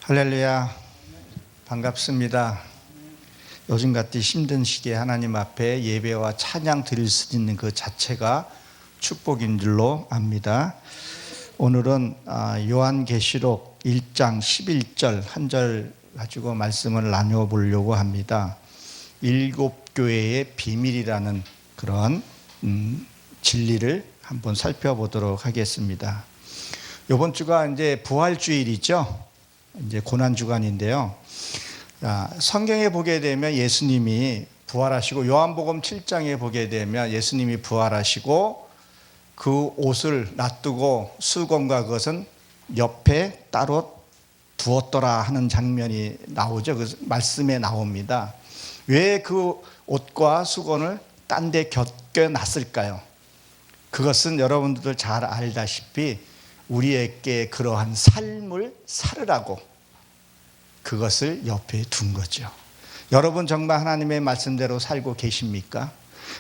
할렐루야, 반갑습니다. 요즘 같은 힘든 시기에 하나님 앞에 예배와 찬양 드릴 수 있는 그 자체가 축복인 줄로 압니다. 오늘은 요한계시록 1장 11절 한 절 가지고 말씀을 나눠보려고 합니다. 일곱 교회의 비밀이라는 그런 진리를 한번 살펴보도록 하겠습니다. 이번 주가 이제 부활주일이죠. 이제 고난주간인데요. 성경에 보게 되면 예수님이 부활하시고, 요한복음 7장에 보게 되면 예수님이 부활하시고 그 옷을 놔두고 수건과 그것은 옆에 따로 두었더라 하는 장면이 나오죠. 그 말씀에 나옵니다. 왜 그 옷과 수건을 딴 데 곁겨놨을까요? 그것은 여러분들도 잘 알다시피 우리에게 그러한 삶을 살으라고 그것을 옆에 둔 거죠. 여러분 정말 하나님의 말씀대로 살고 계십니까?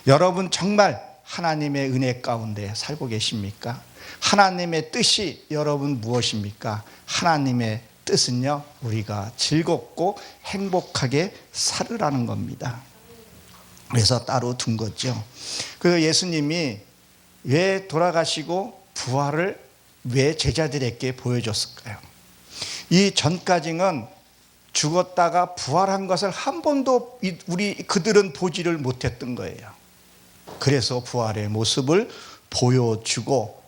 여러분 정말 하나님의 은혜 가운데 살고 계십니까? 하나님의 뜻이 여러분 무엇입니까? 하나님의 뜻은요, 우리가 즐겁고 행복하게 살으라는 겁니다. 그래서 따로 둔 거죠. 그 예수님이 왜 돌아가시고 부활을 왜 제자들에게 보여줬을까요? 이 전까지는 죽었다가 부활한 것을 한 번도 그들은 보지를 못했던 거예요. 그래서 부활의 모습을 보여주고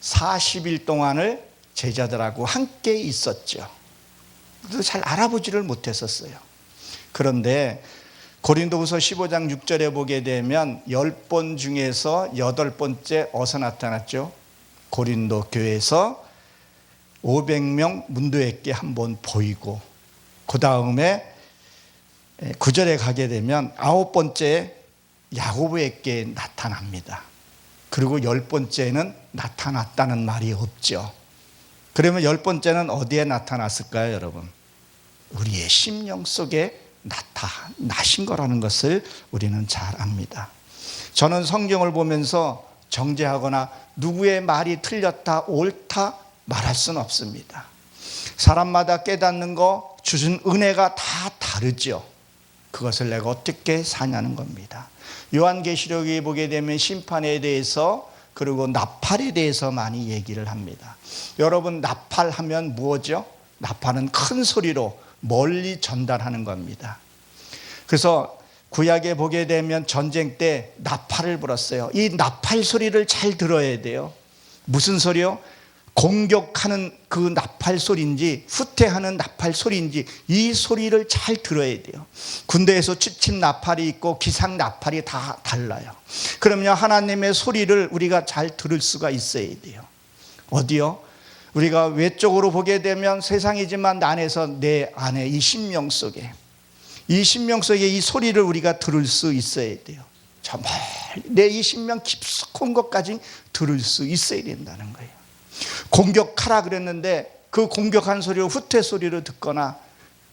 40일 동안을 제자들하고 함께 있었죠. 그래서 잘 알아보지를 못했었어요. 그런데 고린도후서 15장 6절에 보게 되면 10번 중에서 8번째 어디서 나타났죠? 고린도 교회에서 500명 문도에게 한번 보이고, 그 다음에 9절에 가게 되면 9번째 야고보에게 나타납니다. 그리고 10번째는 나타났다는 말이 없죠. 그러면 10번째는 어디에 나타났을까요, 여러분? 우리의 심령 속에 나타나신 거라는 것을 우리는 잘 압니다. 저는 성경을 보면서 정죄하거나 누구의 말이 틀렸다 옳다 말할 수는 없습니다. 사람마다 깨닫는 거, 주신 은혜가 다 다르죠. 그것을 내가 어떻게 사냐는 겁니다. 요한계시록에 보게 되면 심판에 대해서, 그리고 나팔에 대해서 많이 얘기를 합니다. 여러분, 나팔하면 뭐죠? 나팔은 큰 소리로 멀리 전달하는 겁니다. 그래서 구약에 보게 되면 전쟁 때 나팔을 불었어요. 이 나팔 소리를 잘 들어야 돼요. 무슨 소리요? 공격하는 그 나팔 소리인지 후퇴하는 나팔 소리인지 이 소리를 잘 들어야 돼요. 군대에서 취침 나팔이 있고 기상 나팔이 다 달라요. 그러면 하나님의 소리를 우리가 잘 들을 수가 있어야 돼요. 어디요? 우리가 외적으로 보게 되면 세상이지만 안에서 내 안에 이 심령 속에, 이 심령 속에 이 소리를 우리가 들을 수 있어야 돼요. 정말 내 이 심령 깊숙한 것까지 들을 수 있어야 된다는 거예요. 공격하라 그랬는데 그 공격한 소리를 후퇴 소리를 듣거나,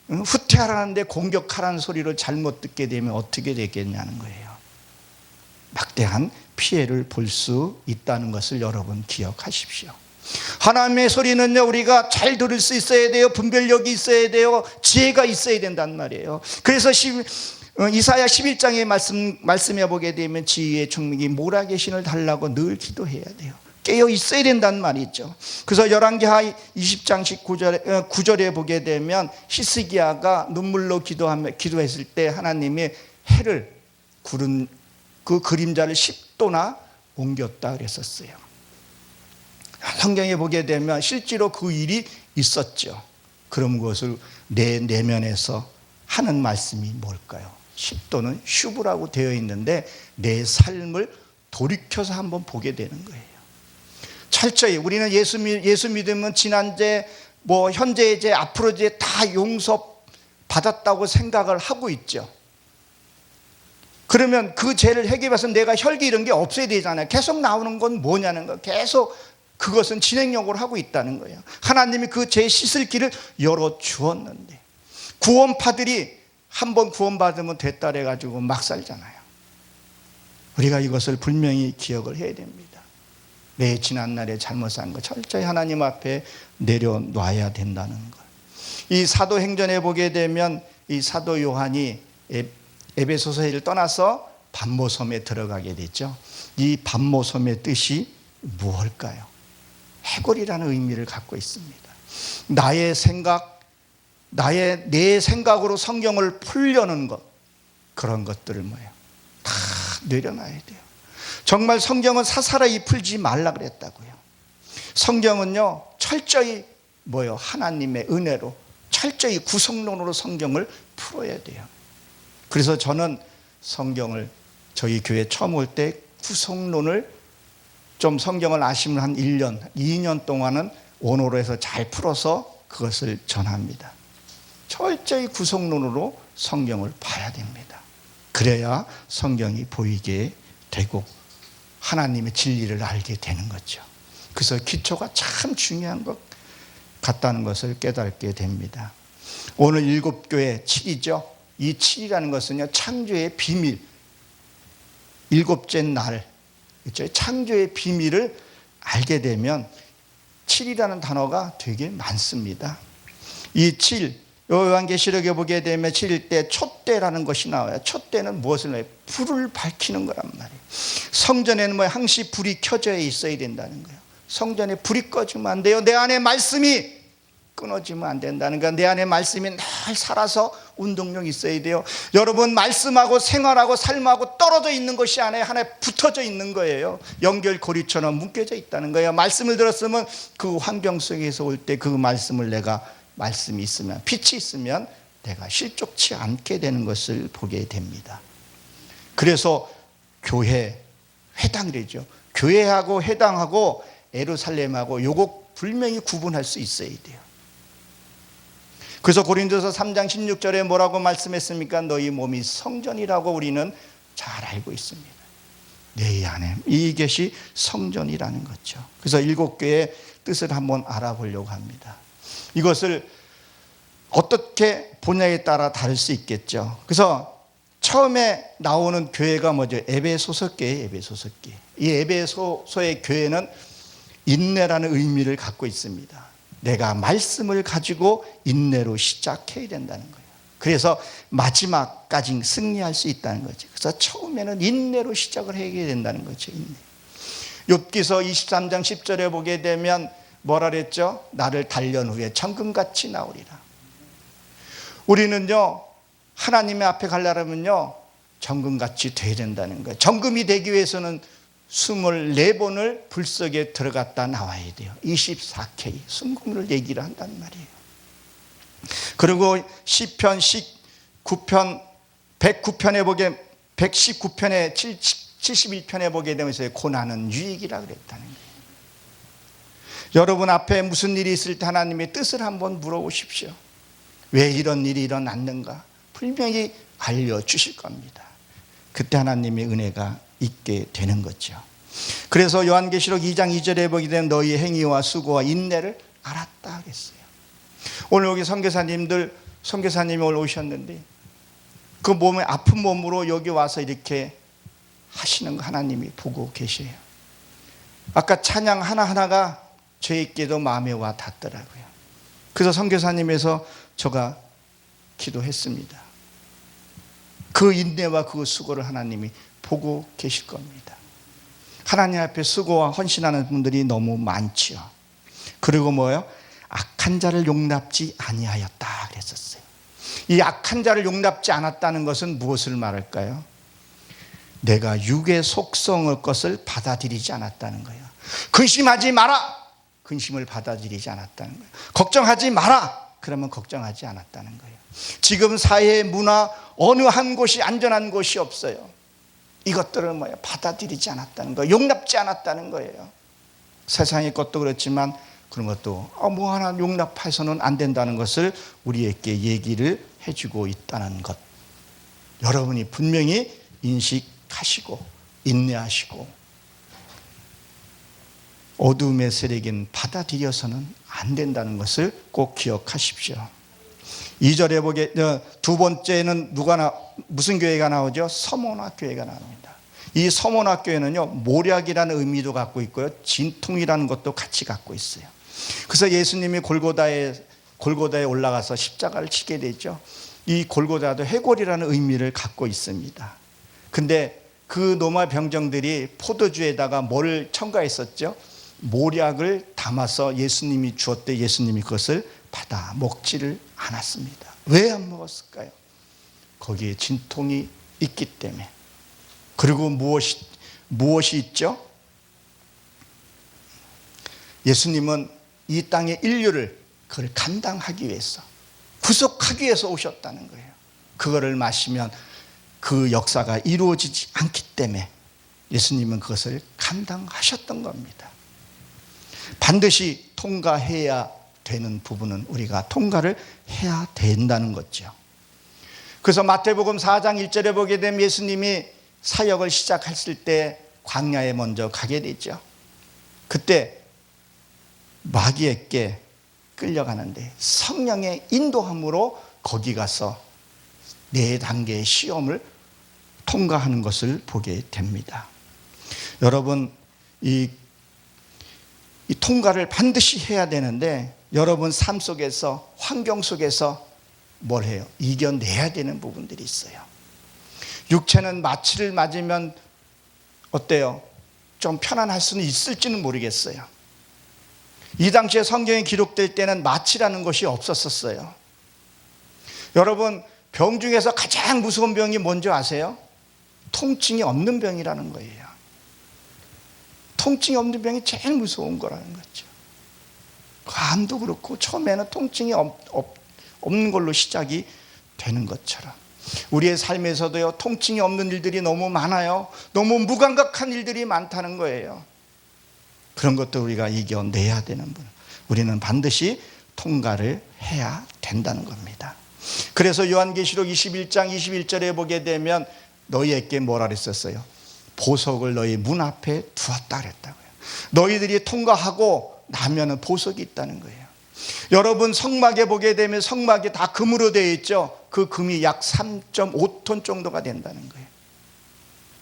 후퇴하라는데 공격하라는 소리를 잘못 듣게 되면 어떻게 되겠냐는 거예요. 막대한 피해를 볼 수 있다는 것을 여러분 기억하십시오. 하나님의 소리는요, 우리가 잘 들을 수 있어야 돼요. 분별력이 있어야 돼요. 지혜가 있어야 된단 말이에요. 그래서 이사야 11장의 말씀해 보게 되면 지혜의 총명이 몰아계 신을 달라고 늘 기도해야 돼요. 깨어 있어야 된다는 말이 있죠. 그래서 열왕기하 20장 9절에 보게 되면 히스기야가 눈물로 기도했을 때 하나님이 해를 구른 그 그림자를 10도나 옮겼다 그랬었어요. 성경에 보게 되면 실제로 그 일이 있었죠. 그럼 그것을 내 내면에서 하는 말씀이 뭘까요? 10도는 슈브라고 되어 있는데 내 삶을 돌이켜서 한번 보게 되는 거예요. 철저히 우리는 예수 믿으면 지난 죄, 현재의 죄, 앞으로의 죄 다 용서 받았다고 생각을 하고 있죠. 그러면 그 죄를 해결해서 내가 혈기 이런 게 없어야 되잖아요. 계속 나오는 건 뭐냐는 거, 계속 그것은 진행력을 하고 있다는 거예요. 하나님이 그 죄 씻을 길을 열어주었는데, 구원파들이 한번 구원받으면 됐다 해가지고 막 살잖아요. 우리가 이것을 분명히 기억을 해야 됩니다. 내 지난날에 잘못 산 거 철저히 하나님 앞에 내려놔야 된다는 것. 이 사도행전에 보게 되면 이 사도 요한이 에베소서를 떠나서 반모섬에 들어가게 됐죠. 이 반모섬의 뜻이 무엇일까요? 해골이라는 의미를 갖고 있습니다. 나의 생각, 내 생각으로 성경을 풀려는 것, 그런 것들을 다 내려놔야 돼요. 정말 성경은 사사라이 풀지 말라 그랬다고요. 성경은요, 철저히 하나님의 은혜로 철저히 구성론으로 성경을 풀어야 돼요. 그래서 저는 성경을 저희 교회 처음 올 때 구성론을 좀 성경을 아시면 한 1년, 2년 동안은 원어로 해서 잘 풀어서 그것을 전합니다. 철저히 구성론으로 성경을 봐야 됩니다. 그래야 성경이 보이게 되고 하나님의 진리를 알게 되는 거죠. 그래서 기초가 참 중요한 것 같다는 것을 깨닫게 됩니다. 오늘 7교회 7이죠. 이 7이라는 것은요, 창조의 비밀, 7째 날, 그렇죠? 창조의 비밀을 알게 되면 7이라는 단어가 되게 많습니다. 이 7, 요한계시록에 보게 되면 7일 때 촛대라는 것이 나와요. 촛대는 무엇을 해요? 불을 밝히는 거란 말이에요. 성전에는 항시 불이 켜져 있어야 된다는 거예요. 성전에 불이 꺼지면 안 돼요. 내 안에 말씀이 끊어지면 안 된다는 거예요. 내 안에 말씀이 늘 살아서 운동력 있어야 돼요. 여러분, 말씀하고 생활하고 삶하고 떨어져 있는 것이 안에 하나에 붙어져 있는 거예요. 연결고리처럼 묶여져 있다는 거예요. 말씀을 들었으면 그 환경 속에서 올 때 그 말씀을 말씀이 있으면, 빛이 있으면 내가 실족치 않게 되는 것을 보게 됩니다. 그래서 교회, 회당이죠. 교회하고 회당하고 예루살렘하고 요거 분명히 구분할 수 있어야 돼요. 그래서 고린도서 3장 16절에 뭐라고 말씀했습니까? 너희 몸이 성전이라고 우리는 잘 알고 있습니다. 내 안에 이것이 성전이라는 거죠. 그래서 7교회의 뜻을 한번 알아보려고 합니다. 이것을 어떻게 보냐에 따라 다를 수 있겠죠. 그래서 처음에 나오는 교회가 뭐죠? 에베소서 교회예요. 에베소서 교회. 이 에베소서의 교회는 인내라는 의미를 갖고 있습니다. 내가 말씀을 가지고 인내로 시작해야 된다는 거예요. 그래서 마지막까지 승리할 수 있다는 거죠. 그래서 처음에는 인내로 시작을 해야 된다는 거죠. 인내. 욥기서 23장 10절에 보게 되면 뭐라 그랬죠? 나를 단련 후에 정금같이 나오리라. 우리는요, 하나님의 앞에 가려면요, 정금같이 돼야 된다는 거예요. 정금이 되기 위해서는 24번을 불 속에 들어갔다 나와야 돼요. 24K 순금을 얘기를 한단 말이에요. 그리고 시편 19편 109편에 보게 119편에 71편에 보게 되면서 고난은 유익이라 그랬다는 거예요. 여러분 앞에 무슨 일이 있을 때 하나님의 뜻을 한번 물어보십시오. 왜 이런 일이 일어났는가? 분명히 알려주실 겁니다. 그때 하나님의 은혜가 있게 되는 거죠. 그래서 요한계시록 2장 2절에 보게 되면 너희의 행위와 수고와 인내를 알았다 그랬어요. 오늘 여기 선교사님이 오늘 오셨는데 그 몸에 아픈 몸으로 여기 와서 이렇게 하시는 거 하나님이 보고 계세요. 아까 찬양 하나하나가 저에게도 마음에 와 닿더라고요. 그래서 선교사님에서 제가 기도했습니다. 그 인내와 그 수고를 하나님이 보고 계실 겁니다. 하나님 앞에 수고와 헌신하는 분들이 너무 많지요. 그리고 뭐예요? 악한 자를 용납지 아니하였다 그랬었어요. 이 악한 자를 용납지 않았다는 것은 무엇을 말할까요? 내가 육의 속성의 것을 받아들이지 않았다는 거예요. 근심하지 마라. 근심을 받아들이지 않았다는 거예요. 걱정하지 마라. 그러면 걱정하지 않았다는 거예요. 지금 사회 문화 어느 한 곳이 안전한 곳이 없어요. 이것들을 받아들이지 않았다는 거예요. 용납지 않았다는 거예요. 세상의 것도 그렇지만 그런 것도 뭐 하나 용납해서는 안 된다는 것을 우리에게 얘기를 해주고 있다는 것. 여러분이 분명히 인식하시고 인내하시고 어둠의 세력은 받아들여서는 안 된다는 것을 꼭 기억하십시오. 2절에 보게 두 번째는 무슨 교회가 나오죠? 서문화 교회가 나옵니다. 이 서문화 교회는요, 모략이라는 의미도 갖고 있고요, 진통이라는 것도 같이 갖고 있어요. 그래서 예수님이 골고다에 올라가서 십자가를 치게 되죠. 이 골고다도 해골이라는 의미를 갖고 있습니다. 근데 그 로마 병정들이 포도주에다가 뭘 첨가했었죠? 모략을 담아서 예수님이 주었대. 예수님이 그것을 받아 먹지를 않았습니다. 왜 안 먹었을까요? 거기에 진통이 있기 때문에. 그리고 무엇이 있죠? 예수님은 이 땅의 인류를 그걸 감당하기 위해서, 구속하기 위해서 오셨다는 거예요. 그거를 마시면 그 역사가 이루어지지 않기 때문에 예수님은 그것을 감당하셨던 겁니다. 반드시 통과해야 되는 부분은 우리가 통과를 해야 된다는 거죠. 그래서 마태복음 4장 1절에 보게 되면 예수님이 사역을 시작했을 때 광야에 먼저 가게 되죠. 그때 마귀에게 끌려가는데 성령의 인도함으로 거기 가서 4단계의 시험을 통과하는 것을 보게 됩니다. 여러분, 이 통과를 반드시 해야 되는데 여러분 삶 속에서, 환경 속에서 뭘 해요? 이겨내야 되는 부분들이 있어요. 육체는 마취를 맞으면 어때요? 좀 편안할 수는 있을지는 모르겠어요. 이 당시에 성경에 기록될 때는 마취라는 것이 없었어요. 여러분, 병 중에서 가장 무서운 병이 뭔지 아세요? 통증이 없는 병이라는 거예요. 통증이 없는 병이 제일 무서운 거라는 거죠. 암도 그렇고 처음에는 통증이 없는 걸로 시작이 되는 것처럼 우리의 삶에서도요, 통증이 없는 일들이 너무 많아요. 너무 무감각한 일들이 많다는 거예요. 그런 것도 우리가 이겨내야 되는 분, 우리는 반드시 통과를 해야 된다는 겁니다. 그래서 요한계시록 21장 21절에 보게 되면 너희에게 뭐라 그랬었어요? 보석을 너희 문 앞에 두었다 그랬다고요. 너희들이 통과하고 나면은 보석이 있다는 거예요. 여러분, 성막에 보게 되면 성막이 다 금으로 되어 있죠. 그 금이 약 3.5톤 정도가 된다는 거예요.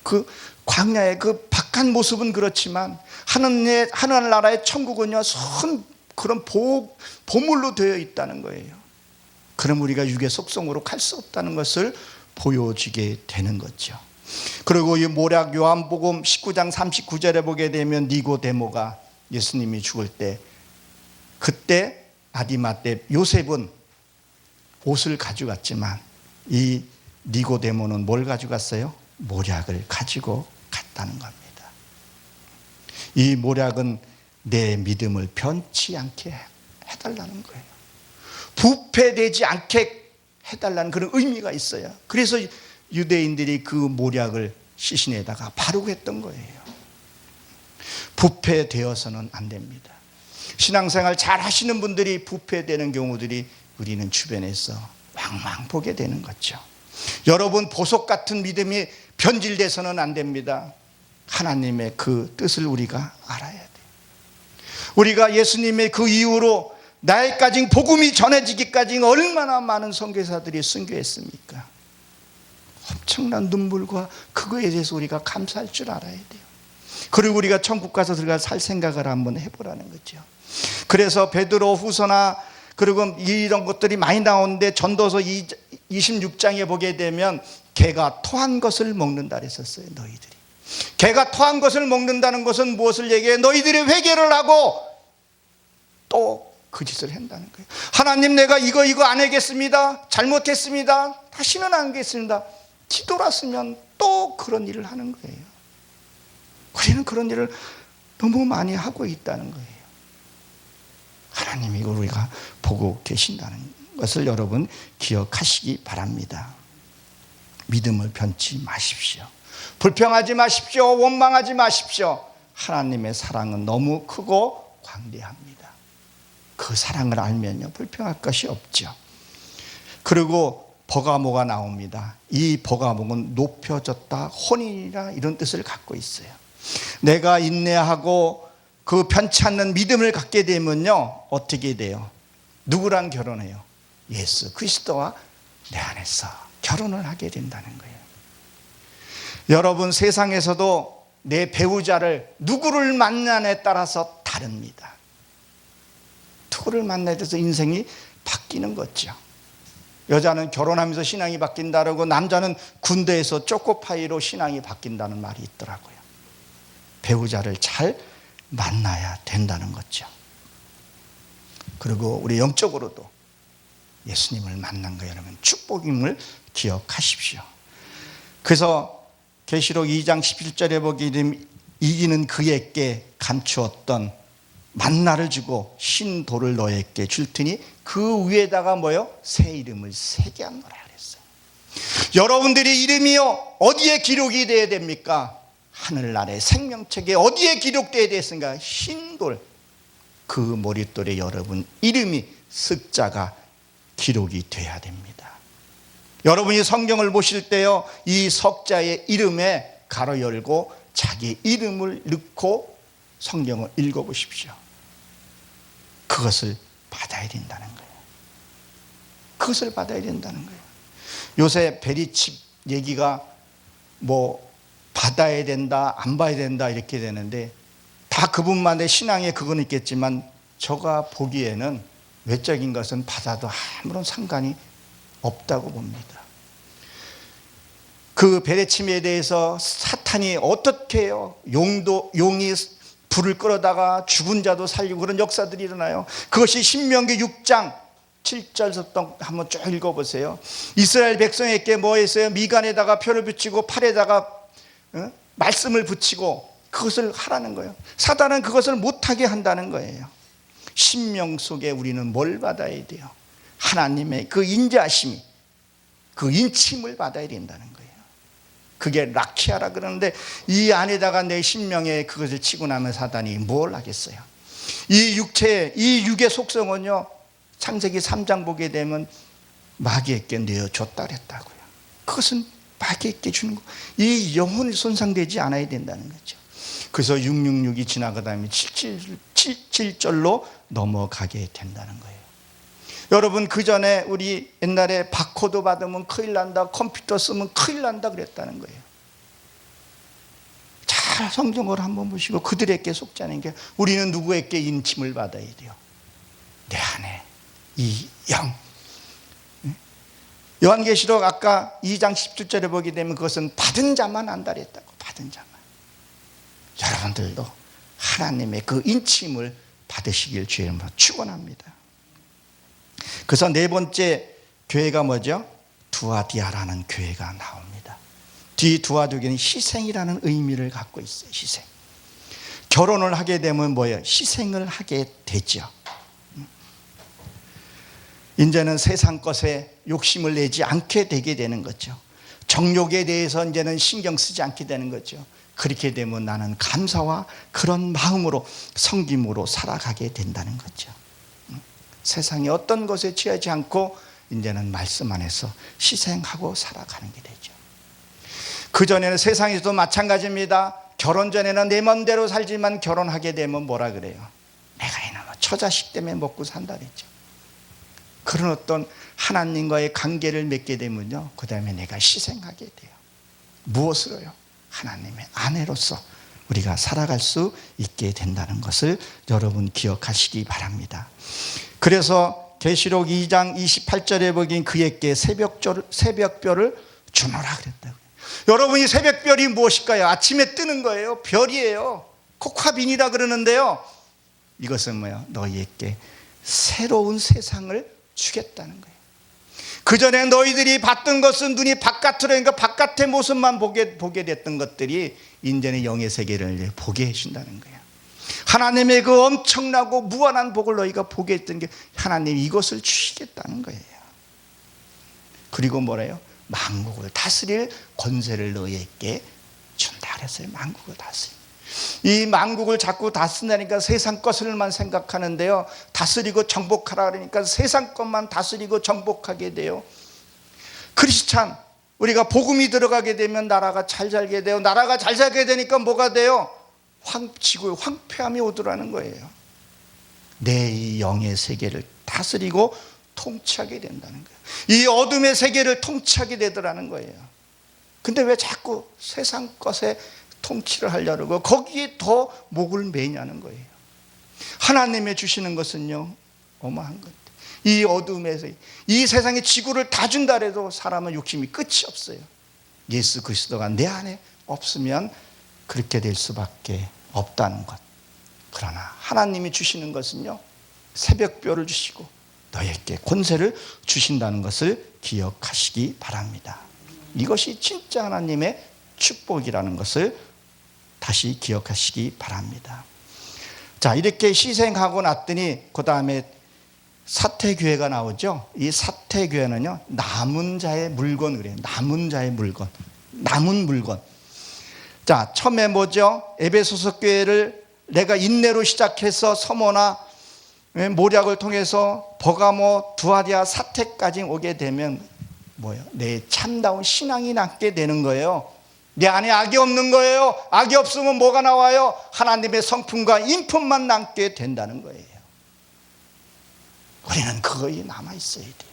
그 광야의 그 박한 모습은 그렇지만 하늘나라의 천국은요, 선 그런 보물로 되어 있다는 거예요. 그럼 우리가 육의 속성으로 갈 수 없다는 것을 보여주게 되는 거죠. 그리고 이 모략 요한복음 19장 39절에 보게 되면 니고데모가 예수님이 죽을 때, 그때 아디마 때 요셉은 옷을 가져갔지만 이 니고데모는 뭘 가져갔어요? 모략을 가지고 갔다는 겁니다. 이 모략은 내 믿음을 변치 않게 해달라는 거예요. 부패되지 않게 해달라는 그런 의미가 있어요. 그래서 유대인들이 그 모략을 시신에다가 바르고 했던 거예요. 부패되어서는 안 됩니다. 신앙생활 잘 하시는 분들이 부패되는 경우들이 우리는 주변에서 왕왕 보게 되는 거죠. 여러분, 보석 같은 믿음이 변질돼서는 안 됩니다. 하나님의 그 뜻을 우리가 알아야 돼요. 우리가 예수님의 그 이후로 나에까지 복음이 전해지기까지 얼마나 많은 선교사들이 순교했습니까? 엄청난 눈물과 그거에 대해서 우리가 감사할 줄 알아야 돼요. 그리고 우리가 천국 가서 들어가 살 생각을 한번 해보라는 거죠. 그래서 베드로 후서나 그리고 이런 것들이 많이 나오는데 전도서 26장에 보게 되면 개가 토한 것을 먹는다 그랬었어요. 너희들이 개가 토한 것을 먹는다는 것은 무엇을 얘기해? 너희들이 회개를 하고 또 그 짓을 한다는 거예요. 하나님, 내가 이거 안 하겠습니다. 잘못했습니다. 다시는 안 하겠습니다. 뒤돌았으면 또 그런 일을 하는 거예요. 우리는 그런 일을 너무 많이 하고 있다는 거예요. 하나님이 이걸 우리가 보고 계신다는 것을 여러분 기억하시기 바랍니다. 믿음을 변치 마십시오. 불평하지 마십시오. 원망하지 마십시오. 하나님의 사랑은 너무 크고 광대합니다. 그 사랑을 알면요, 불평할 것이 없죠. 그리고 버가모가 나옵니다. 이 버가모는 높여졌다, 혼인이라 이런 뜻을 갖고 있어요. 내가 인내하고 그 편치 않는 믿음을 갖게 되면요, 어떻게 돼요? 누구랑 결혼해요? 예수 그리스도와 내 안에서 결혼을 하게 된다는 거예요. 여러분, 세상에서도 내 배우자를 누구를 만나냐에 따라서 다릅니다. 그거를 만나야 돼서 인생이 바뀌는 거죠. 여자는 결혼하면서 신앙이 바뀐다고, 남자는 군대에서 초코파이로 신앙이 바뀐다는 말이 있더라고요. 배우자를 잘 만나야 된다는 거죠. 그리고 우리 영적으로도 예수님을 만난 거 여러분 축복임을 기억하십시오. 그래서 계시록 2장 11절에 보게 되면 이기는 그에게 감추었던 만나를 주고 신도를 너에게 줄 테니 그 위에다가 뭐요? 새 이름을 새게 하노라 그랬어요. 여러분들이 이름이요 어디에 기록이 돼야 됩니까? 하늘나라의 생명책에 어디에 기록돼야 됐습니까? 신돌, 그 머릿돌에 여러분 이름이 숫자가 기록이 돼야 됩니다. 여러분이 성경을 보실 때요 이 석자의 이름에 가로 열고 자기 이름을 넣고 성경을 읽어보십시오. 그것을 받아야 된다는 거예요. 그것을 받아야 된다는 거예요. 요새 베리칩 얘기가 뭐 받아야 된다 안 봐야 된다 이렇게 되는데 다 그분만의 신앙에 그건 있겠지만 제가 보기에는 외적인 것은 받아도 아무런 상관이 없다고 봅니다. 그 베레침에 대해서 사탄이 어떻게 해요? 용이 불을 끌어다가 죽은 자도 살리고 그런 역사들이 일어나요. 그것이 신명기 6장 7절부터 한번 쭉 읽어보세요. 이스라엘 백성에게 뭐 했어요? 미간에다가 표를 붙이고 팔에다가 말씀을 붙이고 그것을 하라는 거예요. 사단은 그것을 못하게 한다는 거예요. 신명 속에 우리는 뭘 받아야 돼요? 하나님의 그 인자하심이, 그 인침을 받아야 된다는 거예요. 그게 라키아라 그러는데 이 안에다가 내 신명에 그것을 치고 나면 사단이 뭘 하겠어요? 이 육의 속성은요 창세기 3장 보게 되면 마귀에게 내어줬다 그랬다고요. 그것은 마귀에게 주는 거. 이 영혼이 손상되지 않아야 된다는 거죠. 그래서 666이 지나가다 보면 77절로 넘어가게 된다는 거예요. 여러분 그 전에 우리 옛날에 바코드 받으면 큰일 난다, 컴퓨터 쓰면 큰일 난다 그랬다는 거예요. 잘 성경을 한번 보시고 그들에게 속지 않은 게 우리는 누구에게 인침을 받아야 돼요? 내 안에 이 영. 요한계시록 아까 2장 17절에 보게 되면 그것은 받은 자만 안다 그랬다고. 받은 자만. 여러분들도 하나님의 그 인침을 받으시길 주의 이름으로 축원합니다. 그래서 네 번째 교회가 뭐죠? 두아디아라는 교회가 나옵니다. 두아디아는 희생이라는 의미를 갖고 있어요. 희생. 결혼을 하게 되면 뭐예요? 희생을 하게 되죠. 이제는 세상 것에 욕심을 내지 않게 되게 되는 거죠. 정욕에 대해서 이제는 신경 쓰지 않게 되는 거죠. 그렇게 되면 나는 감사와 그런 마음으로 섬김으로 살아가게 된다는 거죠. 세상에 어떤 것에 취하지 않고 이제는 말씀 안에서 희생하고 살아가는 게 되죠. 그전에는 세상에서도 마찬가지입니다. 결혼 전에는 내 맘대로 살지만 결혼하게 되면 뭐라 그래요? 내가 이놈의 처자식 때문에 먹고 산다 그랬죠. 그런 어떤 하나님과의 관계를 맺게 되면요 그 다음에 내가 희생하게 돼요. 무엇으로요? 하나님의 아내로서 우리가 살아갈 수 있게 된다는 것을 여러분 기억하시기 바랍니다. 그래서 계시록 2장 28절에 보긴 그에게 새벽별을 주노라 그랬다고요. 여러분이 새벽별이 무엇일까요? 아침에 뜨는 거예요. 별이에요. 코카빈이라 그러는데요 이것은 뭐예요? 너희에게 새로운 세상을 주겠다는 거예요. 그전에 너희들이 봤던 것은 눈이 바깥으로, 그러니까 바깥의 모습만 보게 됐던 것들이 이제는 영의 세계를 보게 해준다는 거예요. 하나님의 그 엄청나고 무한한 복을 너희가 보게 했던 게 하나님이 이것을 주시겠다는 거예요. 그리고 뭐래요? 만국을 다스릴 권세를 너희에게 준다 그랬어요. 만국을 다스릴. 이 만국을 자꾸 다스린다니까 세상 것을만 생각하는데요 다스리고 정복하라 그러니까 세상 것만 다스리고 정복하게 돼요. 크리스찬 우리가 복음이 들어가게 되면 나라가 잘 살게 돼요. 나라가 잘 살게 되니까 뭐가 돼요? 지구에 황폐함이 오더라는 거예요. 내 이 영의 세계를 다스리고 통치하게 된다는 거예요. 이 어둠의 세계를 통치하게 되더라는 거예요. 근데 왜 자꾸 세상 것에 통치를 하려고 거기에 더 목을 매냐는 거예요. 하나님의 주시는 것은요 어마한 건데, 이 어둠에서 이 세상의 지구를 다 준다 해도 사람은 욕심이 끝이 없어요. 예수 그리스도가 내 안에 없으면 그렇게 될 수밖에 없다는 것. 그러나 하나님이 주시는 것은요, 새벽별을 주시고 너에게 권세를 주신다는 것을 기억하시기 바랍니다. 이것이 진짜 하나님의 축복이라는 것을 다시 기억하시기 바랍니다. 자, 이렇게 희생하고 났더니 그 다음에 사태교회가 나오죠. 이 사태교회는요, 남은 자의 물건 그래요. 남은 자의 물건. 남은 물건. 자, 처음에 뭐죠? 에베소서 교회를 내가 인내로 시작해서 서모나 모략을 통해서 버가모, 두아디아, 사태까지 오게 되면 뭐예요? 내 참다운 신앙이 남게 되는 거예요. 내 안에 악이 없는 거예요. 악이 없으면 뭐가 나와요? 하나님의 성품과 인품만 남게 된다는 거예요. 우리는 그거에 남아있어야 돼요.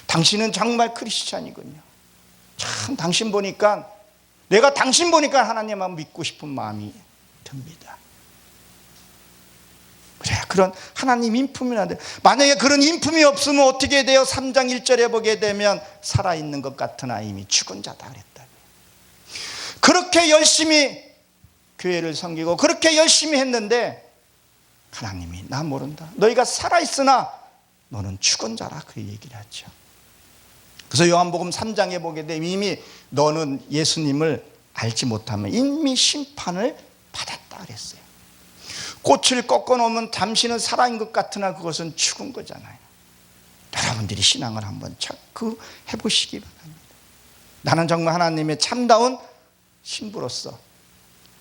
당신은 정말 크리스찬이군요. 참 당신 보니까, 내가 당신 보니까 하나님만 믿고 싶은 마음이 듭니다. 그래, 그런 하나님 인품이나 돼. 만약에 그런 인품이 없으면 어떻게 돼요? 3장 1절에 보게 되면 살아있는 것 같으나 이미 죽은 자다 그랬다. 그렇게 열심히 교회를 섬기고 그렇게 열심히 했는데 하나님이 나 모른다, 너희가 살아있으나 너는 죽은 자라, 그 얘기를 하죠. 그래서 요한복음 3장에 보게 되면 이미 너는 예수님을 알지 못하면 이미 심판을 받았다 그랬어요. 꽃을 꺾어놓으면 잠시는 살아있는 것 같으나 그것은 죽은 거잖아요. 여러분들이 신앙을 한번 자꾸 해보시기 바랍니다. 나는 정말 하나님의 참다운 신부로서,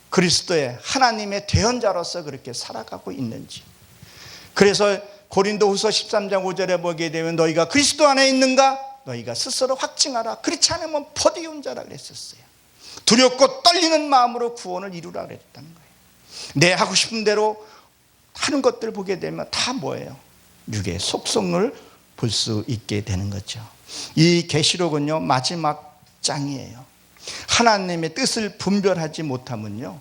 그리스도의 하나님의 대언자로서 그렇게 살아가고 있는지. 그래서 고린도후서 13장 5절에 보게 되면 너희가 그리스도 안에 있는가? 너희가 스스로 확증하라. 그렇지 않으면 포도이온 자라 그랬었어요. 두렵고 떨리는 마음으로 구원을 이루라 그랬다는 거예요. 내 하고 싶은 대로 하는 것들 보게 되면 다 뭐예요? 육의 속성을 볼 수 있게 되는 거죠. 이 계시록은요, 마지막 장이에요. 하나님의 뜻을 분별하지 못하면요,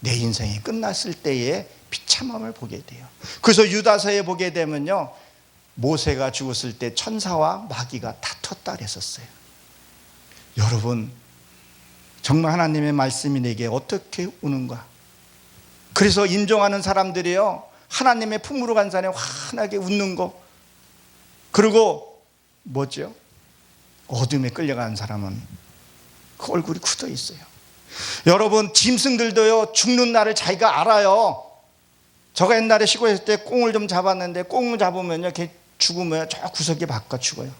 내 인생이 끝났을 때의 비참함을 보게 돼요. 그래서 유다서에 보게 되면요, 모세가 죽었을 때 천사와 마귀가 다퉜다 그랬었어요. 여러분, 정말 하나님의 말씀이 내게 어떻게 오는가? 그래서 인정하는 사람들이요, 하나님의 품으로 간 산에 환하게 웃는 거, 그리고 뭐죠? 어둠에 끌려가는 사람은 그 얼굴이 굳어 있어요. 여러분, 짐승들도요, 죽는 날을 자기가 알아요. 제가 옛날에 시골에 때 꽁을 좀 잡았는데, 꽁을 잡으면요, 걔 죽으면 저 구석에 박아 죽어요.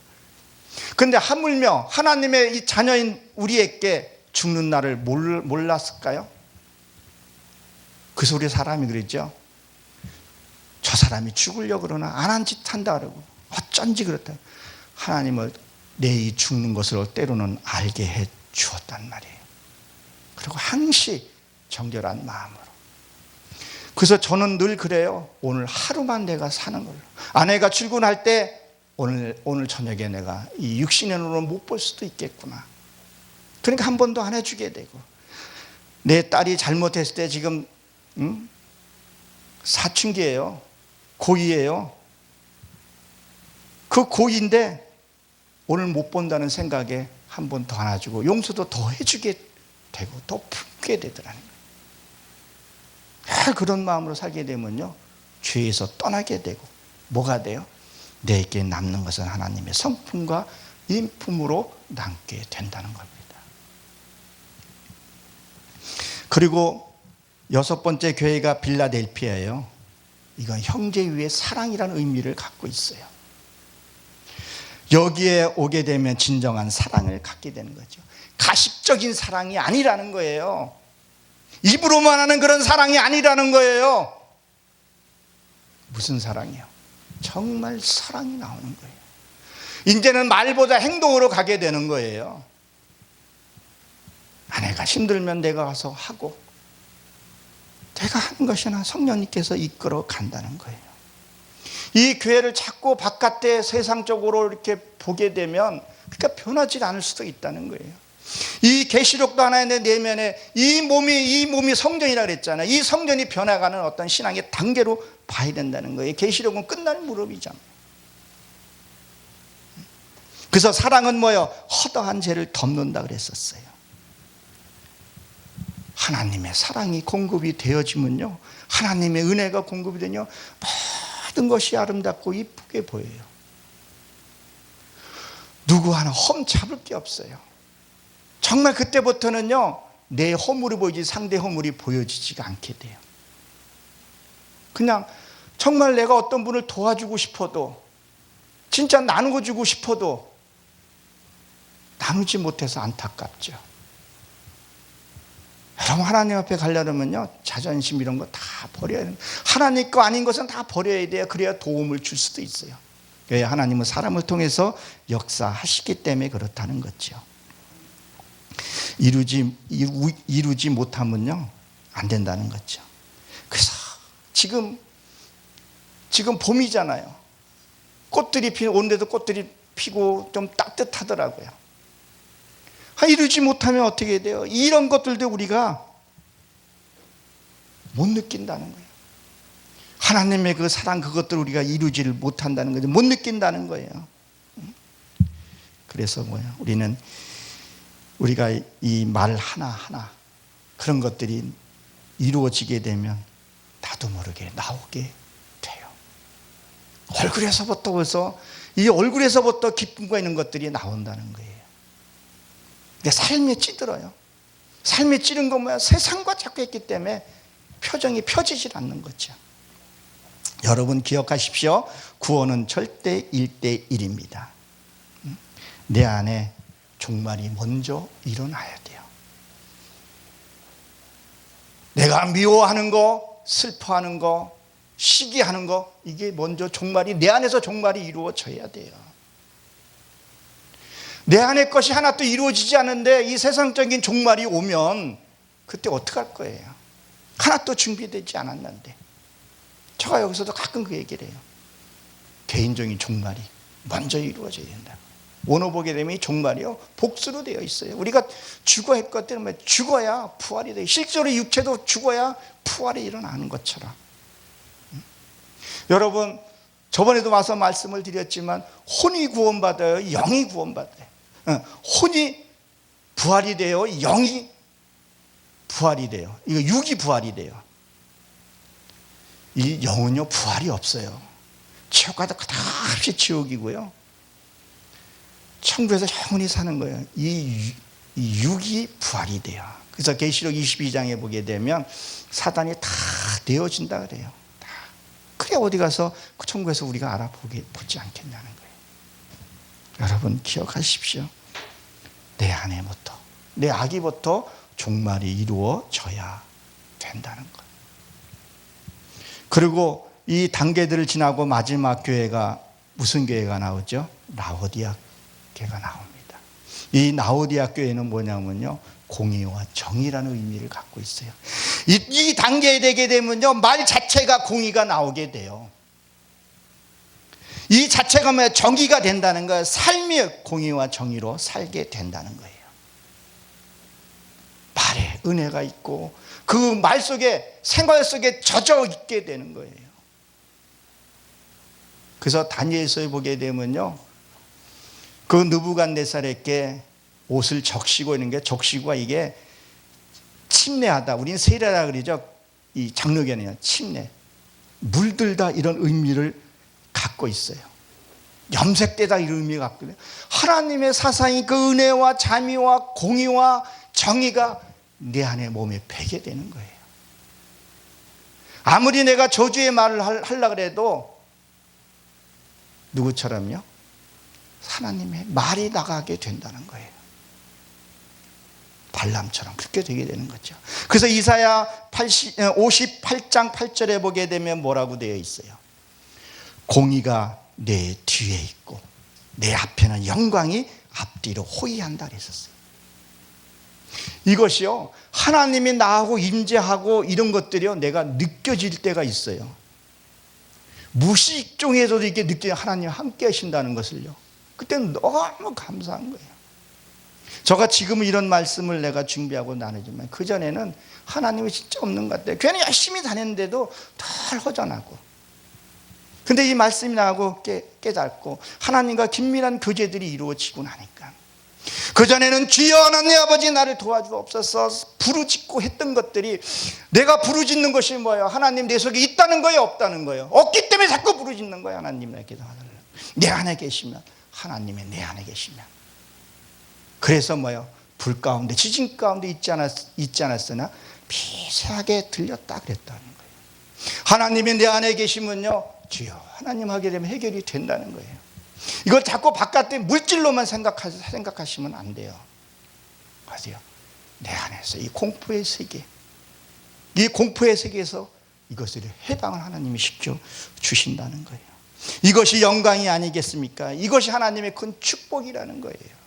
근데 하물며 하나님의 이 자녀인 우리에게 죽는 날을 몰랐을까요? 그래서 우리 사람이 그랬죠. 저 사람이 죽으려고 그러나 안 한 짓 한다 그러고 어쩐지 그렇다. 하나님을 내 이 죽는 것을 때로는 알게 해 주었단 말이에요. 그리고 항시 정결한 마음으로. 그래서 저는 늘 그래요. 오늘 하루만 내가 사는 걸로. 아내가 출근할 때 오늘 저녁에 내가 이 육신의 눈으로 못 볼 수도 있겠구나. 그러니까 한 번도 안 해주게 되고, 내 딸이 잘못했을 때 지금 사춘기예요. 고2예요. 그 고2인데 오늘 못 본다는 생각에 한 번 더 안아주고 용서도 더 해주게 되고 더 품게 되더라는 거예요. 그런 마음으로 살게 되면요, 죄에서 떠나게 되고 뭐가 돼요? 내게 남는 것은 하나님의 성품과 인품으로 남게 된다는 겁니다. 그리고 6번째 교회가 빌라델피아예요. 이건 형제 위의 사랑이라는 의미를 갖고 있어요. 여기에 오게 되면 진정한 사랑을 갖게 되는 거죠. 가식적인 사랑이 아니라는 거예요. 입으로만 하는 그런 사랑이 아니라는 거예요. 무슨 사랑이요? 정말 사랑이 나오는 거예요. 이제는 말보다 행동으로 가게 되는 거예요. 아내가 힘들면 내가 가서 하고, 내가 하는 것이나 성령님께서 이끌어 간다는 거예요. 이 교회를 자꾸 바깥에 세상적으로 이렇게 보게 되면 그러니까 변하지 않을 수도 있다는 거예요. 이 계시록도 하나의 내 내면에 이 몸이 성전이라 그랬잖아요. 이 성전이 변해가는 어떤 신앙의 단계로 봐야 된다는 거예요. 계시록은 끝날 무렵이잖아요. 그래서 사랑은 뭐예요? 허다한 죄를 덮는다 그랬었어요. 하나님의 사랑이 공급이 되어지면요, 하나님의 은혜가 공급이 되면 모든 것이 아름답고 이쁘게 보여요. 누구 하나 험 잡을 게 없어요. 정말 그때부터는요, 내 허물이 보이지 상대 허물이 보여지지가 않게 돼요. 그냥 정말 내가 어떤 분을 도와주고 싶어도, 진짜 나누어 주고 싶어도 나누지 못해서 안타깝죠. 여러분, 하나님 앞에 가려면요, 자존심 이런 거 다 버려야 돼요. 하나님 거 아닌 것은 다 버려야 돼요. 그래야 도움을 줄 수도 있어요. 왜? 하나님은 사람을 통해서 역사하시기 때문에 그렇다는 거죠. 이루지 못하면요, 안 된다는 거죠. 그래서 지금 봄이잖아요. 꽃들이 오는데도 꽃들이 피고 좀 따뜻하더라고요. 이루지 못하면 어떻게 돼요? 이런 것들도 우리가 못 느낀다는 거예요. 하나님의 그 사랑, 그것들을 우리가 이루지를 못한다는 거죠. 못 느낀다는 거예요. 그래서 뭐야? 우리가 이 말 하나하나 그런 것들이 이루어지게 되면 나도 모르게 나오게 돼요. 얼굴에서부터 벌써 이 얼굴에서부터 기쁨과 있는 것들이 나온다는 거예요. 근데 삶에 찌들어요. 삶에 찌른 건 뭐야? 세상과 자꾸 했기 때문에 표정이 펴지질 않는 거죠. 여러분 기억하십시오. 구원은 절대 1대1입니다. 내 안에 종말이 먼저 일어나야 돼요. 내가 미워하는 거, 슬퍼하는 거, 시기하는 거, 이게 먼저 종말이, 내 안에서 종말이 이루어져야 돼요. 내 안의 것이 하나도 이루어지지 않는데 이 세상적인 종말이 오면 그때 어떡할 거예요? 하나도 준비되지 않았는데. 제가 여기서도 가끔 그 얘기를 해요. 개인적인 종말이 먼저 이루어져야 된다. 오늘 보게 되면 이 종말이요, 복수로 되어 있어요. 우리가 죽어 했거든요. 죽어야 부활이 돼요. 실제로 육체도 죽어야 부활이 일어나는 것처럼. 여러분, 저번에도 와서 말씀을 드렸지만 혼이 구원받아요, 영이 구원받아요. 혼이 부활이 돼요, 영이 부활이 돼요. 이거 육이 부활이 돼요. 이 영은요, 부활이 없어요. 지옥 가다 끝없이 지옥이고요, 천국에서 영원히 사는 거예요. 이 육이 부활이 돼요. 그래서 계시록 22장에 보게 되면 사단이 다 내어진다 그래요. 다. 그래 어디 가서 그 천국에서 우리가 알아보지 않겠냐는 거예요. 여러분 기억하십시오. 내 안에부터, 내 아기부터 종말이 이루어져야 된다는 거예요. 그리고 이 단계들을 지나고 마지막 교회가 무슨 교회가 나오죠? 라오디아 교회가 나옵니다. 이 라오디아 교회는 뭐냐면요, 공의와 정의라는 의미를 갖고 있어요. 이 단계에 되게 되면요, 말 자체가 공의가 나오게 돼요. 이 자체가 뭐야? 정의가 된다는 거예요. 삶이 공의와 정의로 살게 된다는 거예요. 말에 은혜가 있고 그 말 속에, 생활 속에 젖어 있게 되는 거예요. 그래서 다니엘서에 보게 되면요, 그 느부갓네살에게 옷을 적시고 있는 게, 적시고가 이게 침례하다, 우리는 세례라 그러죠. 이 장로교는요, 침례, 물들다, 이런 의미를 갖고 있어요. 염색되다, 이런 의미가 갖고 있어요. 하나님의 사상이, 그 은혜와 자비와 공의와 정의가 내 안에 몸에 배게 되는 거예요. 아무리 내가 저주의 말을 하려고 해도 누구처럼요? 하나님의 말이 나가게 된다는 거예요. 발람처럼 그렇게 되게 되는 거죠. 그래서 이사야 58장 8절에 보게 되면 뭐라고 되어 있어요? 공의가 내 뒤에 있고 내 앞에는 영광이 앞뒤로 호위한다 그랬었어요. 이것이요, 하나님이 나하고 임재하고 이런 것들이요, 내가 느껴질 때가 있어요. 무의식 중에서도 이렇게 느껴요. 하나님 함께 하신다는 것을요. 그때는 너무 감사한 거예요. 제가 지금 이런 말씀을 내가 준비하고 나누지만 그전에는 하나님이 진짜 없는 것 같아요. 괜히 열심히 다녔는데도 덜 허전하고, 근데 이 말씀이 나하고 깨닫고 하나님과 긴밀한 교제들이 이루어지고 나니까, 그전에는 주여 하나님 아버지 나를 도와주옵소서 부르짖고 했던 것들이, 내가 부르짖는 것이 뭐예요? 하나님 내 속에 있다는 거예요, 없다는 거예요? 없기 때문에 자꾸 부르짖는 거예요. 하나님 내게 도와달라고. 내 안에 계시면, 하나님이 내 안에 계시면. 그래서 뭐예요? 불 가운데, 지진 가운데 있지 않았으나 미세하게 들렸다 그랬다는 거예요. 하나님이 내 안에 계시면요, 주여 하나님 하게 되면 해결이 된다는 거예요. 이걸 자꾸 바깥의 물질로만 생각하시면 안 돼요. 맞아요. 내 안에서 이 공포의 세계, 이 공포의 세계에서 이것을 해방을 하나님이 시켜 주신다는 거예요. 이것이 영광이 아니겠습니까? 이것이 하나님의 큰 축복이라는 거예요.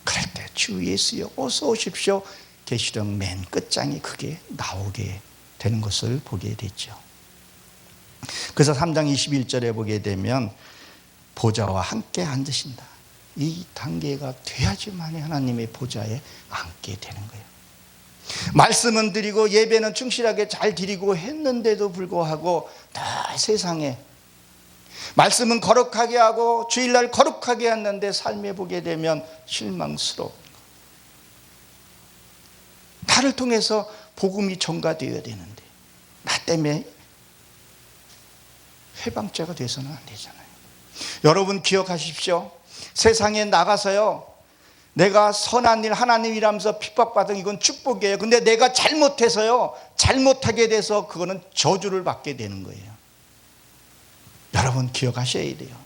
그럴 때 주 예수여 어서 오십시오. 계시록 맨 끝장이 그게 나오게 되는 것을 보게 됐죠. 그래서 3장 21절에 보게 되면 보좌와 함께 앉으신다. 이 단계가 돼야지만 하나님의 보좌에 앉게 되는 거예요. 말씀은 드리고 예배는 충실하게 잘 드리고 했는데도 불구하고 다 세상에, 말씀은 거룩하게 하고 주일날 거룩하게 했는데 삶에 보게 되면 실망스러운 거. 나를 통해서 복음이 전가되어야 되는데 나 때문에 해방죄가 돼서는 안 되잖아요. 여러분 기억하십시오. 세상에 나가서요, 내가 선한 일 하나님이라면서 핍박받은 이건 축복이에요. 근데 내가 잘못해서요, 잘못하게 돼서 그거는 저주를 받게 되는 거예요. 여러분 기억하셔야 돼요.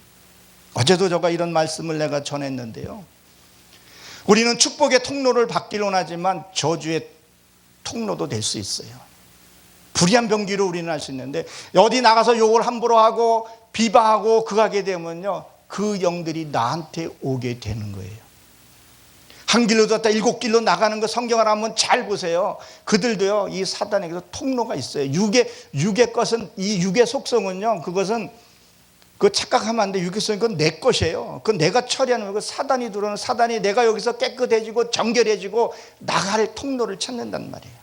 어제도 제가 이런 말씀을 내가 전했는데요, 우리는 축복의 통로를 받기로 하지만 저주의 통로도 될 수 있어요. 불의한 병기로 우리는 할 수 있는데, 어디 나가서 욕을 함부로 하고 비방하고 그하게 되면요, 그 영들이 나한테 오게 되는 거예요. 한 길로 뒀다 7길로 나가는 거 성경을 한번 잘 보세요. 그들도요, 이 사단에게도 통로가 있어요. 육의 것은, 이 육의 속성은요, 그것은 그 착각하면 안 돼. 육의 속성은 그건 내 것이에요. 그건 내가 처리하는 거고, 사단이 들어오는, 사단이 내가 여기서 깨끗해지고 정결해지고 나갈 통로를 찾는단 말이에요.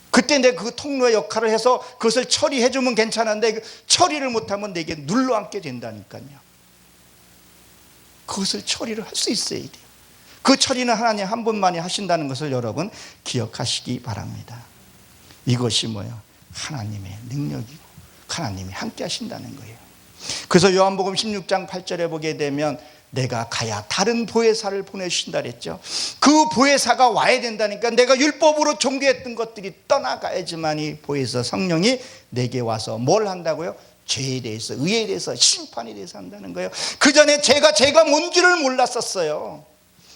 그때 내가 그 통로의 역할을 해서 그것을 처리해주면 괜찮은데, 처리를 못하면 내게 눌러앉게 된다니까요. 그것을 처리를 할 수 있어야 돼요. 그 처리는 하나님 한 분만이 하신다는 것을 여러분 기억하시기 바랍니다. 이것이 뭐예요? 하나님의 능력이고 하나님이 함께 하신다는 거예요. 그래서 요한복음 16장 8절에 보게 되면 내가 가야 다른 보혜사를 보내주신다 그랬죠. 그 보혜사가 와야 된다니까. 내가 율법으로 종교했던 것들이 떠나가야지만 이 보혜사 성령이 내게 와서 뭘 한다고요? 죄에 대해서, 의에 대해서, 심판에 대해서 한다는 거예요. 그 전에 제가 뭔지를 몰랐었어요.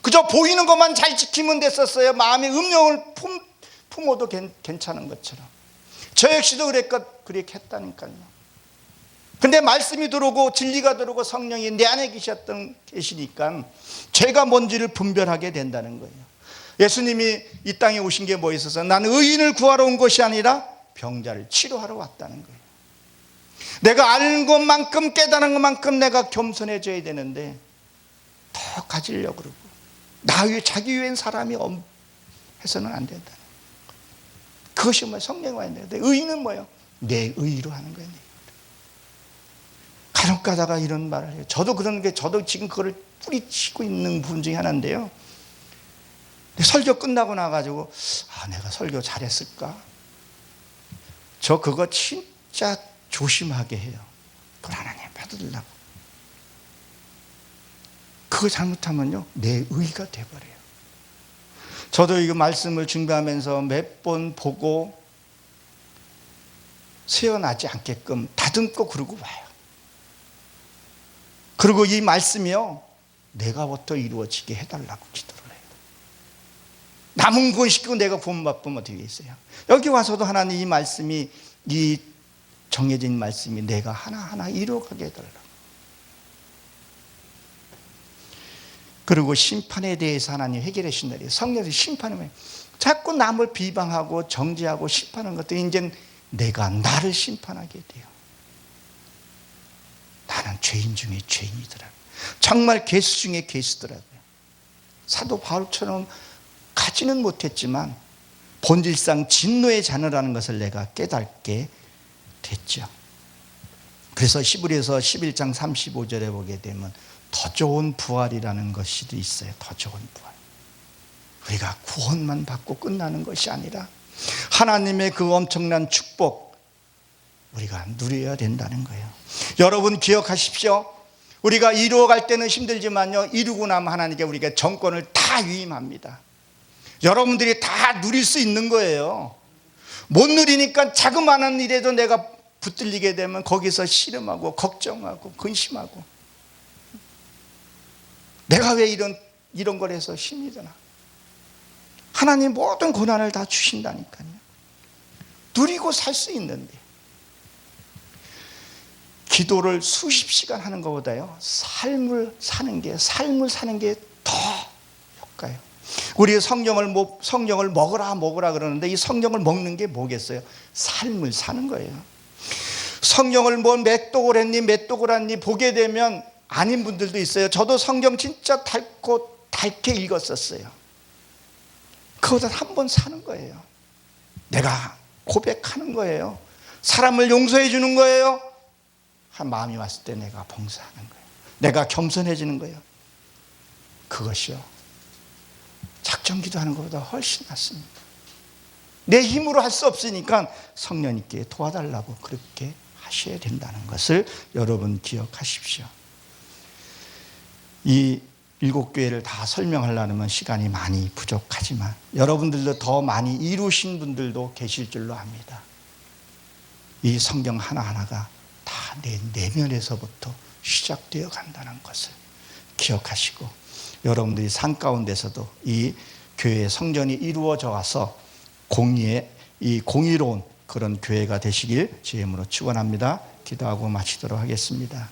그저 보이는 것만 잘 지키면 됐었어요. 마음의 음욕을 품어도 괜찮은 것처럼. 저 역시도 그렇게 했다니까요. 근데 말씀이 들어오고 진리가 들어오고 성령이 내 안에 계시니까 죄가 뭔지를 분별하게 된다는 거예요. 예수님이 이 땅에 오신 게 뭐 있어서, 나는 의인을 구하러 온 것이 아니라 병자를 치료하러 왔다는 거예요. 내가 아는 것만큼, 깨달은 것만큼 내가 겸손해져야 되는데 더 가지려고 그러고, 나 위에 자기 위엔 사람이 해서는 안 된다는 거예요. 그것이 뭐예요? 성령이 와야 되는데, 의인은 뭐예요? 내 의로 하는 거예요. 간혹 가다가 이런 말을 해요. 저도 그런 게, 저도 지금 그거를 뿌리치고 있는 부분 중에 하나인데요, 설교 끝나고 나가지고 내가 설교 잘했을까? 저 그거 진짜 조심하게 해요. 그걸 하나님 받으려고. 그거 잘못하면요, 내 의가 돼버려요. 저도 이거 말씀을 준비하면서 몇 번 보고 새어나지 않게끔 다듬고 그러고 와요. 그리고 이 말씀이요, 내가부터 이루어지게 해달라고 기도를 해요. 남은 구원시키고 내가 구원 받으면 어떻게 있어요? 여기 와서도 하나님 이 말씀이, 이 정해진 말씀이 내가 하나하나 이루어가게 해달라고. 그리고 심판에 대해서 하나님 해결해 주신다. 성령의 심판은 자꾸 남을 비방하고 정죄하고 심판하는 것들이 이제 내가 나를 심판하게 돼요. 나는 죄인 중에 죄인이더라고요. 정말 괴수 중에 괴수더라고요. 사도 바울처럼 가지는 못했지만 본질상 진노의 자녀라는 것을 내가 깨닫게 됐죠. 그래서 히브리서 11장 35절에 보게 되면 더 좋은 부활이라는 것이 있어요. 더 좋은 부활. 우리가 구원만 받고 끝나는 것이 아니라 하나님의 그 엄청난 축복 우리가 누려야 된다는 거예요. 여러분 기억하십시오. 우리가 이루어갈 때는 힘들지만요, 이루고 나면 하나님께 우리가 정권을 다 위임합니다. 여러분들이 다 누릴 수 있는 거예요. 못 누리니까 자그마한 일에도 내가 붙들리게 되면 거기서 씨름하고 걱정하고 근심하고, 내가 왜 이런 걸 해서 힘이 드나. 하나님 모든 고난을 다 주신다니까요. 누리고 살 수 있는데, 기도를 수십 시간 하는 것보다요, 삶을 사는 게 더 효과요. 우리 성경을 먹으라 그러는데, 이 성경을 먹는 게 뭐겠어요? 삶을 사는 거예요. 성경을 뭐 맷독을 했니 보게 되면 아닌 분들도 있어요. 저도 성경 진짜 달게 읽었었어요. 그거다 한 번 사는 거예요. 내가 고백하는 거예요. 사람을 용서해 주는 거예요. 한 마음이 왔을 때 내가 봉사하는 거예요. 내가 겸손해지는 거예요. 그것이요, 작정 기도하는 것보다 훨씬 낫습니다. 내 힘으로 할 수 없으니까 성령님께 도와달라고 그렇게 하셔야 된다는 것을 여러분 기억하십시오. 이 7교회를 다 설명하려면 시간이 많이 부족하지만 여러분들도 더 많이 이루신 분들도 계실 줄로 압니다. 이 성경 하나하나가 다 내 내면에서부터 시작되어 간다는 것을 기억하시고, 여러분들이 삶 가운데서도 이 교회의 성전이 이루어져 가서 공의로운 그런 교회가 되시길 주의 이름으로 축원합니다. 기도하고 마치도록 하겠습니다.